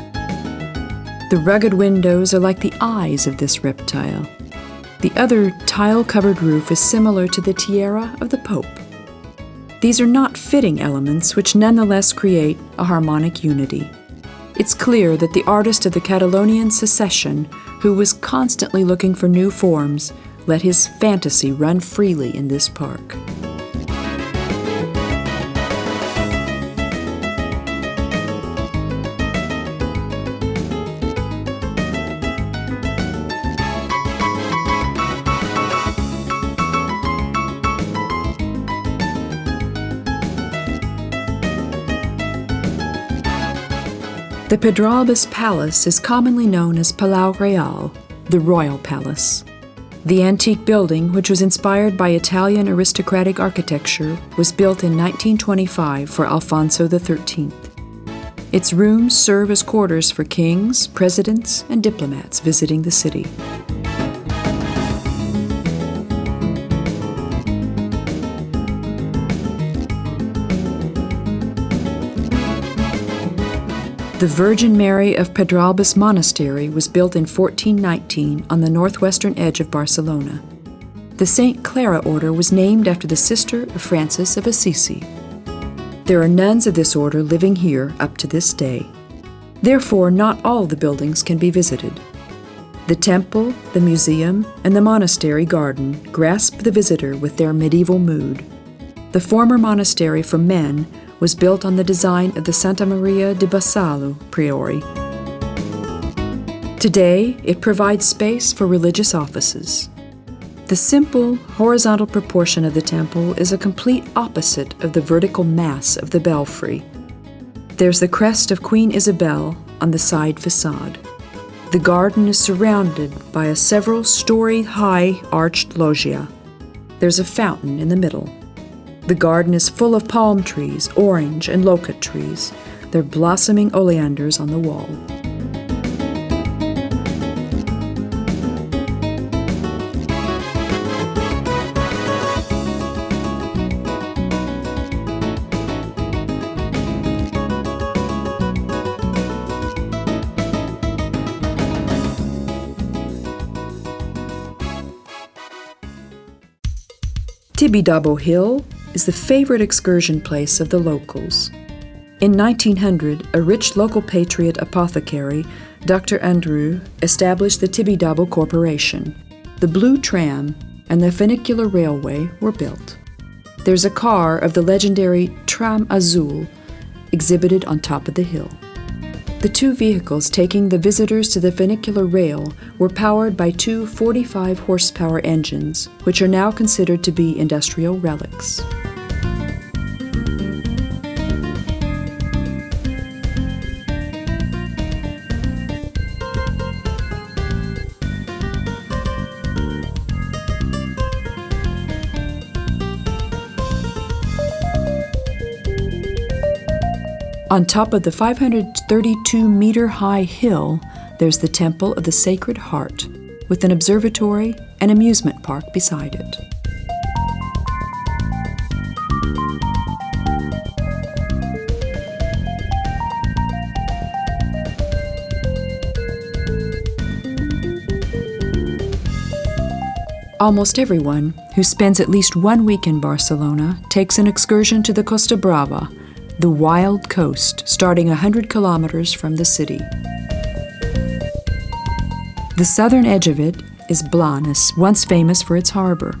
The rugged windows are like the eyes of this reptile. The other tile-covered roof is similar to the tiara of the Pope. These are not fitting elements which nonetheless create a harmonic unity. It's clear that the artist of the Catalonian secession, who was constantly looking for new forms, let his fantasy run freely in this park. The Pedralbes Palace is commonly known as Palau Real, the Royal Palace. The antique building, which was inspired by Italian aristocratic architecture, was built in 1925 for Alfonso XIII. Its rooms serve as quarters for kings, presidents, and diplomats visiting the city. The Virgin Mary of Pedralbes Monastery was built in 1419 on the northwestern edge of Barcelona. The St. Clara order was named after the sister of Francis of Assisi. There are nuns of this order living here up to this day. Therefore, not all the buildings can be visited. The temple, the museum, and the monastery garden grasp the visitor with their medieval mood. The former monastery for men was built on the design of the Santa Maria di Bassalu Priori. Today, it provides space for religious offices. The simple, horizontal proportion of the temple is a complete opposite of the vertical mass of the belfry. There's the crest of Queen Isabel on the side facade. The garden is surrounded by a several-story-high arched loggia. There's a fountain in the middle. The garden is full of palm trees, orange and loquat trees. They're blossoming oleanders on the wall. Tibidabo Hill is the favorite excursion place of the locals. In 1900, a rich local patriot apothecary, Dr. Andrew, established the Tibidabo Corporation. The blue tram and the funicular railway were built. There's a car of the legendary Tram Azul exhibited on top of the hill. The two vehicles taking the visitors to the funicular rail were powered by two 45-horsepower engines, which are now considered to be industrial relics. On top of the 532-meter-high hill, there's the Temple of the Sacred Heart, with an observatory and amusement park beside it. Almost everyone who spends at least 1 week in Barcelona takes an excursion to the Costa Brava, the wild coast starting 100 kilometers from the city. The southern edge of it is Blanes, once famous for its harbor.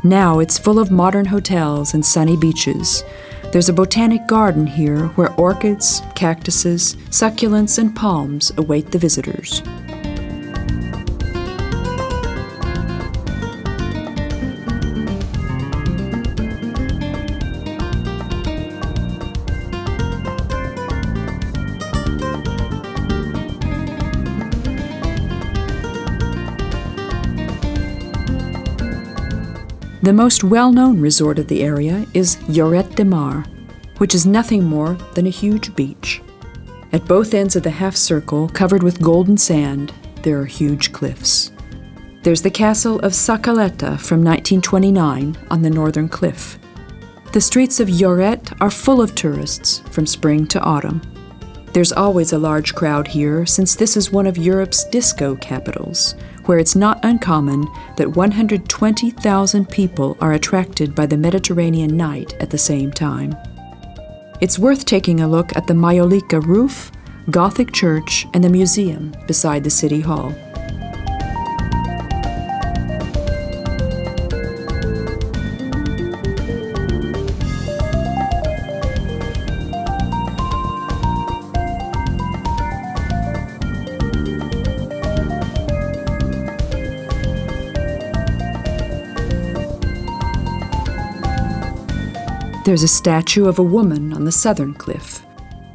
Now it's full of modern hotels and sunny beaches. There's a botanic garden here where orchids, cactuses, succulents, and palms await the visitors. The most well-known resort of the area is Lloret de Mar, which is nothing more than a huge beach. At both ends of the half-circle, covered with golden sand, there are huge cliffs. There's the castle of Sa Caleta from 1929 on the northern cliff. The streets of Lloret are full of tourists from spring to autumn. There's always a large crowd here since this is one of Europe's disco capitals, where it's not uncommon that 120,000 people are attracted by the Mediterranean night at the same time. It's worth taking a look at the Maiolica roof, Gothic church, and the museum beside the city hall. There's a statue of a woman on the southern cliff.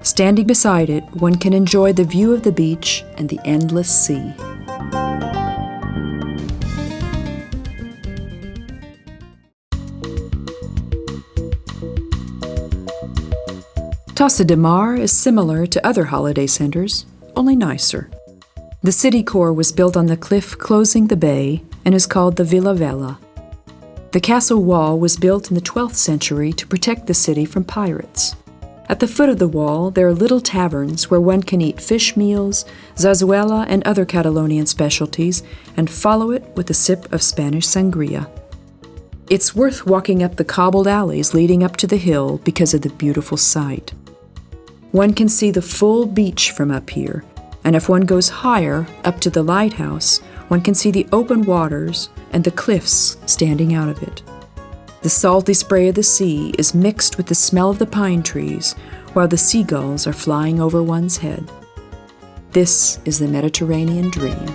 Standing beside it, one can enjoy the view of the beach and the endless sea. Tossa de Mar is similar to other holiday centers, only nicer. The city core was built on the cliff closing the bay and is called the Vila Vella. The castle wall was built in the 12th century to protect the city from pirates. At the foot of the wall, there are little taverns where one can eat fish meals, zarzuela, and other Catalonian specialties, and follow it with a sip of Spanish sangria. It's worth walking up the cobbled alleys leading up to the hill because of the beautiful sight. One can see the full beach from up here, and if one goes higher, up to the lighthouse, one can see the open waters and the cliffs standing out of it. The salty spray of the sea is mixed with the smell of the pine trees, while the seagulls are flying over one's head. This is the Mediterranean dream.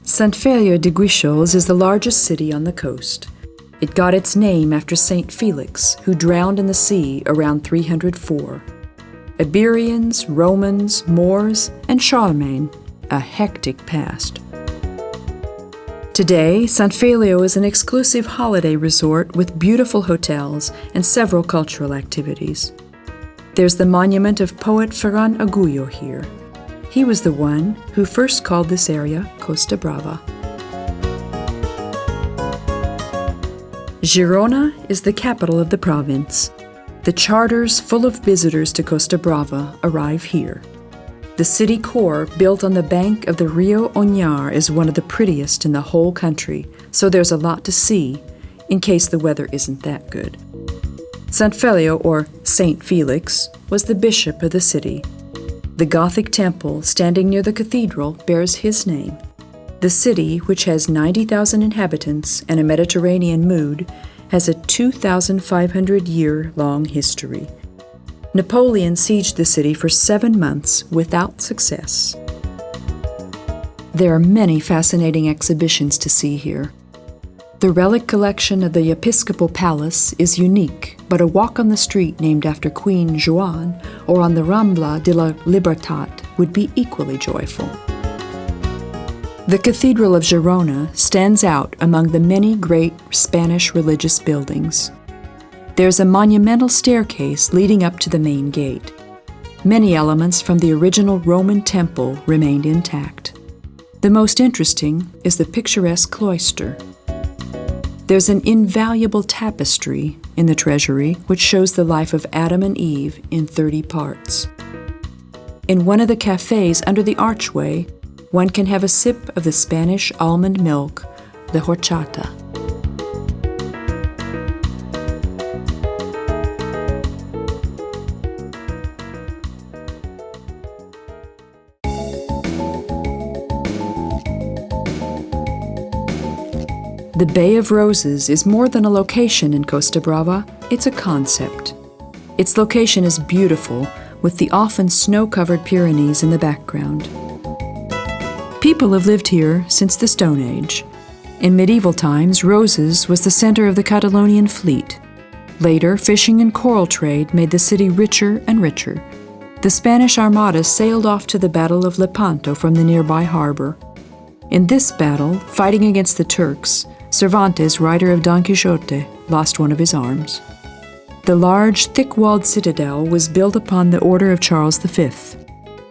Sant Feliu de Guíxols is the largest city on the coast. It got its name after Saint Felix, who drowned in the sea around 304. Iberians, Romans, Moors, and Charlemagne, a hectic past. Today, Sant Feliu is an exclusive holiday resort with beautiful hotels and several cultural activities. There's the monument of poet Ferran Agulló here. He was the one who first called this area Costa Brava. Girona is the capital of the province. The charters full of visitors to Costa Brava arrive here. The city core, built on the bank of the Rio Onyar, is one of the prettiest in the whole country, so there's a lot to see, in case the weather isn't that good. Sant Feliu, or Saint Felix, was the bishop of the city. The Gothic temple standing near the cathedral bears his name. The city, which has 90,000 inhabitants and a Mediterranean mood, has a 2,500-year-long history. Napoleon sieged the city for 7 months without success. There are many fascinating exhibitions to see here. The relic collection of the Episcopal Palace is unique, but a walk on the street named after Queen Joan or on the Rambla de la Libertad would be equally joyful. The Cathedral of Girona stands out among the many great Spanish religious buildings. There's a monumental staircase leading up to the main gate. Many elements from the original Roman temple remained intact. The most interesting is the picturesque cloister. There's an invaluable tapestry in the treasury which shows the life of Adam and Eve in 30 parts. In one of the cafes under the archway, one can have a sip of the Spanish almond milk, the horchata. The Bay of Roses is more than a location in Costa Brava, it's a concept. Its location is beautiful, with the often snow-covered Pyrenees in the background. People have lived here since the Stone Age. In medieval times, Roses was the center of the Catalonian fleet. Later, fishing and coral trade made the city richer and richer. The Spanish Armada sailed off to the Battle of Lepanto from the nearby harbor. In this battle, fighting against the Turks, Cervantes, writer of Don Quixote, lost one of his arms. The large, thick-walled citadel was built upon the order of Charles V.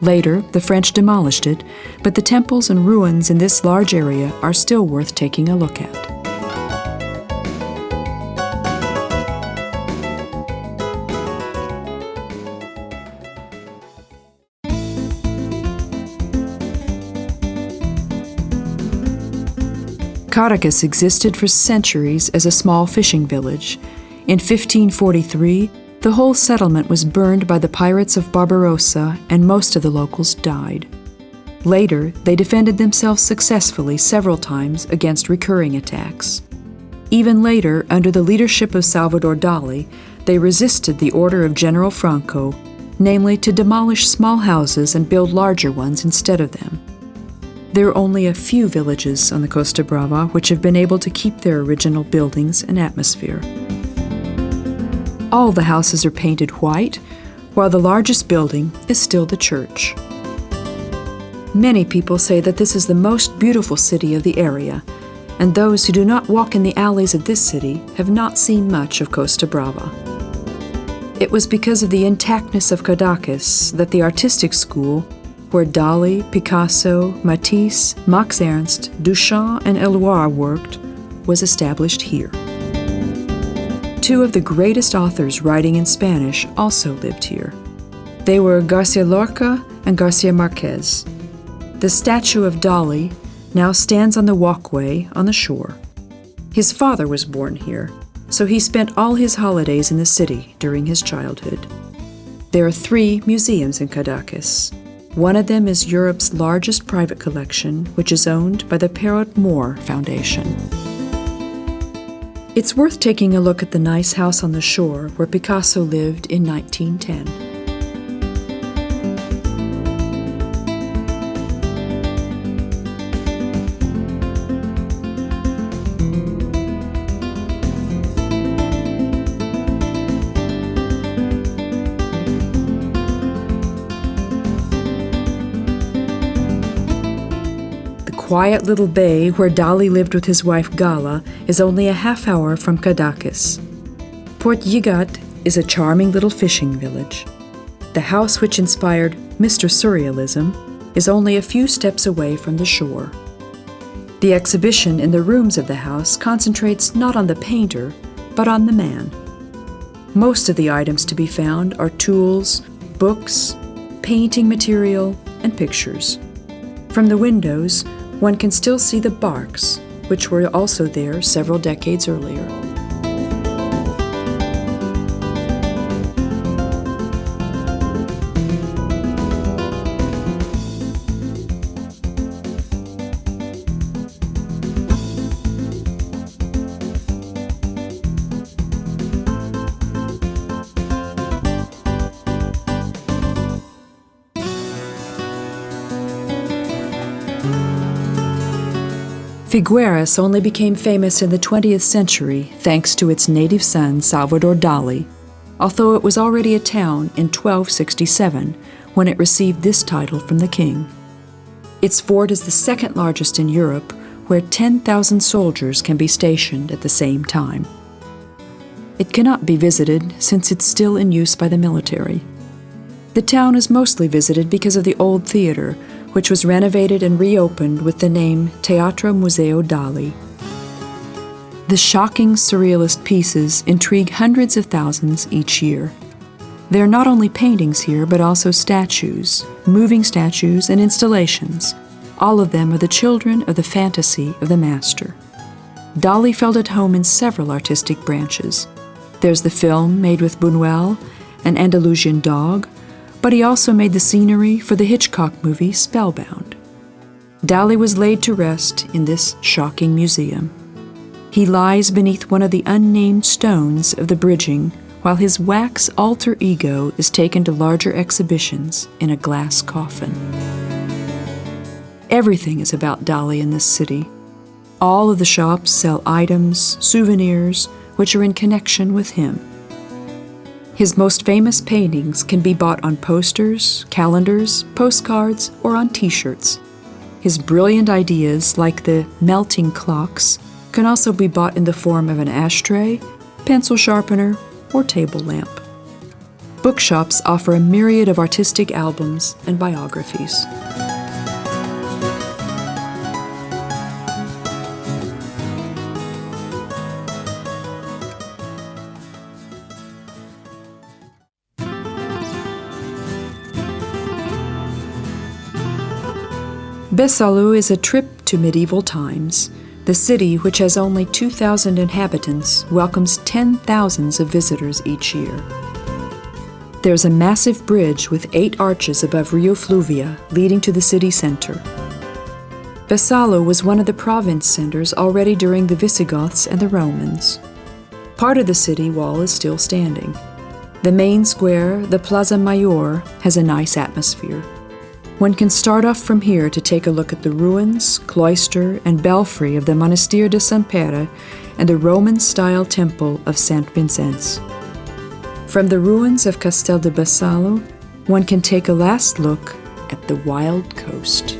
Later, the French demolished it, but the temples and ruins in this large area are still worth taking a look at. Caracas existed for centuries as a small fishing village. In 1543, the whole settlement was burned by the pirates of Barbarossa, and most of the locals died. Later, they defended themselves successfully several times against recurring attacks. Even later, under the leadership of Salvador Dali, they resisted the order of General Franco, namely to demolish small houses and build larger ones instead of them. There are only a few villages on the Costa Brava which have been able to keep their original buildings and atmosphere. All the houses are painted white, while the largest building is still the church. Many people say that this is the most beautiful city of the area, and those who do not walk in the alleys of this city have not seen much of Costa Brava. It was because of the intactness of Cadaqués that the artistic school, where Dali, Picasso, Matisse, Max Ernst, Duchamp, and Éluard worked, was established here. Two of the greatest authors writing in Spanish also lived here. They were García Lorca and García Márquez. The statue of Dali now stands on the walkway on the shore. His father was born here, so he spent all his holidays in the city during his childhood. There are 3 museums in Cadaqués. One of them is Europe's largest private collection, which is owned by the Perot Moore Foundation. It's worth taking a look at the nice house on the shore where Picasso lived in 1910. Quiet little bay where Dali lived with his wife Gala is only a half-hour from Cadaqués. Port Lligat is a charming little fishing village. The house which inspired Mr. Surrealism is only a few steps away from the shore. The exhibition in the rooms of the house concentrates not on the painter, but on the man. Most of the items to be found are tools, books, painting material, and pictures. From the windows, one can still see the barks, which were also there several decades earlier. Figueras only became famous in the 20th century thanks to its native son Salvador Dali, although it was already a town in 1267 when it received this title from the king. Its fort is the second largest in Europe, where 10,000 soldiers can be stationed at the same time. It cannot be visited since it's still in use by the military. The town is mostly visited because of the old theater, which was renovated and reopened with the name Teatro Museo Dali. The shocking surrealist pieces intrigue hundreds of thousands each year. There are not only paintings here, but also statues, moving statues, and installations. All of them are the children of the fantasy of the master. Dali felt at home in several artistic branches. There's the film made with Buñuel, An Andalusian Dog, but he also made the scenery for the Hitchcock movie Spellbound. Dali was laid to rest in this shocking museum. He lies beneath one of the unnamed stones of the bridging, while his wax alter ego is taken to larger exhibitions in a glass coffin. Everything is about Dali in this city. All of the shops sell items, souvenirs, which are in connection with him. His most famous paintings can be bought on posters, calendars, postcards, or on t-shirts. His brilliant ideas, like the melting clocks, can also be bought in the form of an ashtray, pencil sharpener, or table lamp. Bookshops offer a myriad of artistic albums and biographies. Besalú is a trip to medieval times. The city, which has only 2,000 inhabitants, welcomes 10,000s of visitors each year. There's a massive bridge with 8 arches above Rio Fluvia, leading to the city center. Besalú was one of the province centers already during the Visigoths and the Romans. Part of the city wall is still standing. The main square, the Plaza Mayor, has a nice atmosphere. One can start off from here to take a look at the ruins, cloister, and belfry of the Monasterio de Sant Pere and the Roman-style temple of St. Vincent's. From the ruins of Castel de Besalú, one can take a last look at the wild coast.